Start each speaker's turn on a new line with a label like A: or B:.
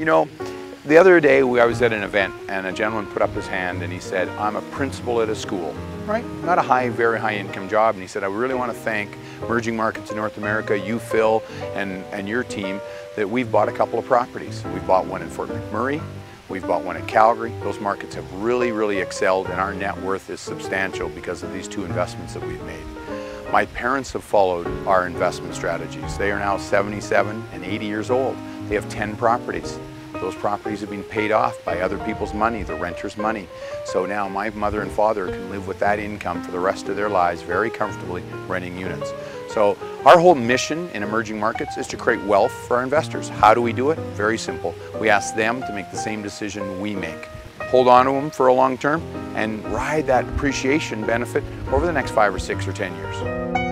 A: You know, the other day I was at an event and a gentleman put up his hand and he said, I'm a principal at a school, right? Not a very high income job. And he said, I really want to thank Emerging Markets in North America, you, Phil, and your team, that we've bought a couple of properties. We've bought one in Fort McMurray, we've bought one in Calgary. Those markets have really excelled, and our net worth is substantial because of these two investments that we've made. My parents have followed our investment strategies. They are now 77 and 80 years old. They have 10 properties. Those properties have been paid off by other people's money, the renters' money. So now my mother and father can live with that income for the rest of their lives very comfortably renting units. So our whole mission in emerging markets is to create wealth for our investors. How do we do it? Very simple. We ask them to make the same decision we make. Hold on to them for a long term and ride that appreciation benefit over the next 5 or 6 or 10 years.